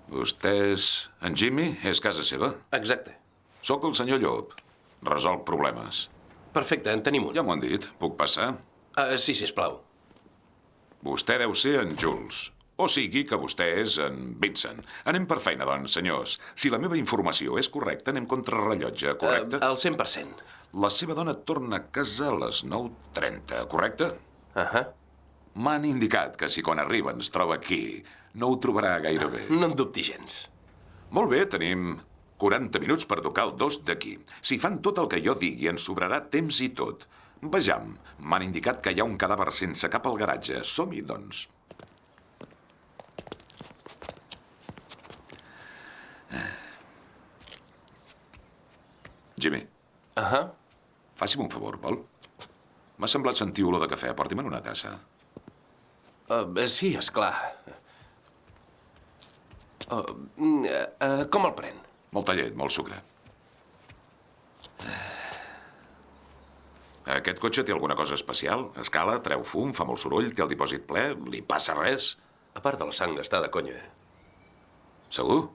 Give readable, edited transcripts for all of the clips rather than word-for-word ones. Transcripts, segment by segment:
Vostè és... En Jimmy? És casa seva? Exacte. Sóc el senyor Llop. Resolc problemes. Perfecte, en tenim un. Ja m'ho han dit. Puc passar? Sí, sisplau. Vostè deu ser en Jules. O sigui que vostè és en Vincent. Anem per feina, doncs, senyors. Si la meva informació és correcta, anem contra rellotge, correcte? Al 100%. La seva dona torna a casa a les 9:30, correcte? M'han indicat que si quan arriba ens troba aquí, no ho trobarà gaire bé. No en dubti gens. Molt bé, tenim 40 minuts per tocar el 2 d'aquí. Si fan tot el que jo digui, ens sobrarà temps i tot. Vejam, m'han indicat que hi ha un cadàver sense cap al garatge. Som-hi, doncs. Jimmy. Faci'm un favor, vol? M'ha semblat sentir olor de cafè. Porti'm una tassa. Sí, esclar. Com el pren? Molta llet, molt sucre. Aquest cotxe té alguna cosa especial? Escala, treu fum, fa molt soroll, té el dipòsit ple, li passa res? A part de la sang, està de conya. Segur?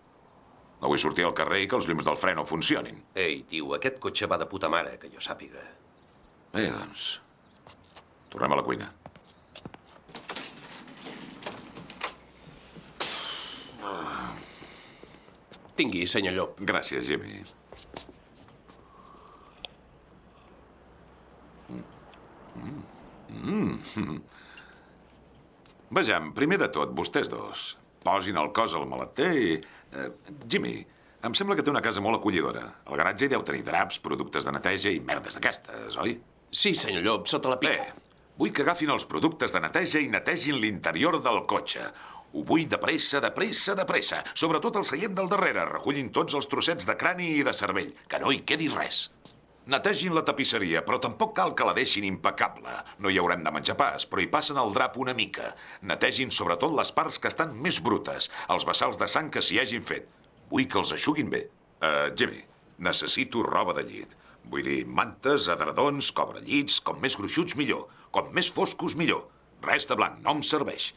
No vull sortir al carrer i que els llums del fre no funcionin. Ei, tio, aquest cotxe va de puta mare, que jo sàpiga. Bé, doncs... Tornem a la cuina. Tingui, senyor Llop. Gràcies, Jimmy. Vejam, primer de tot, vostès dos. Posin el cos al maleter i... Jimmy, em sembla que té una casa molt acollidora. Al garatge hi deu tenir draps, productes de neteja i merdes d'aquestes, oi? Sí, senyor Llop, sota la pica. Vull que agafin els productes de neteja i netegin l'interior del cotxe. Ho vull de pressa, de pressa, de pressa. Sobretot el seient del darrere. Recullin tots els trossets de crani i de cervell. Que no hi quedi res. Netegin la tapisseria, però tampoc cal que la deixin impecable. No hi haurem de menjar pas, però hi passen el drap una mica. Netegin sobretot les parts que estan més brutes, els vessals de sang que s'hi hagin fet. Vull que els eixuguin bé. Jimmy, necessito roba de llit. Vull dir, mantes, edredons, cobrellits, com més gruixuts millor. Com més foscos millor. Res de blanc, no em serveix.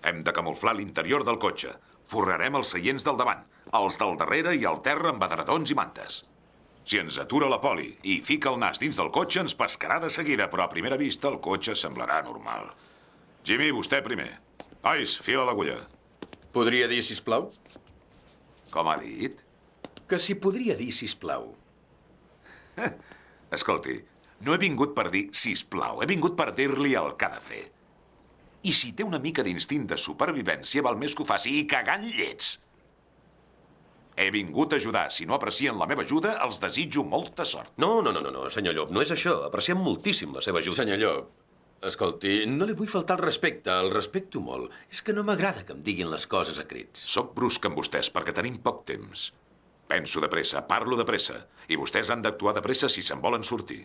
Hem de camuflar l'interior del cotxe. Forrarem els seients del davant, els del darrere i el terra amb edredons i mantes. Si ens atura la poli i fica el nas dins del cotxe, ens pescarà de seguida, però a primera vista el cotxe semblarà normal. Jimmy, vostè primer. Nois, fila l'agulla. Podria dir, sisplau? Com ha dit? Que si podria dir, sisplau. Escolti, no he vingut per dir sisplau, he vingut per dir-li el que ha de fer. I si té una mica d'instint de supervivència, val més que ho faci i cagant llets. He vingut a ajudar. Si no aprecien la meva ajuda, els desitjo molta sort. No, senyor Llop, no és això. Apreciem moltíssim la seva ajuda. Senyor Llop, escolti, no li vull faltar el respecte, el respecto molt. És que no m'agrada que em diguin les coses a crits. Soc brusc amb vostès perquè tenim poc temps. Penso de pressa, parlo de pressa, i vostès han d'actuar de pressa si se'n volen sortir.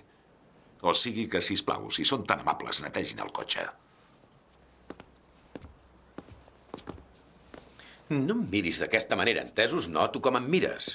O sigui que, sisplau, si són tan amables, netegin el cotxe. No em miris d'aquesta manera, entesos? Noto com em mires.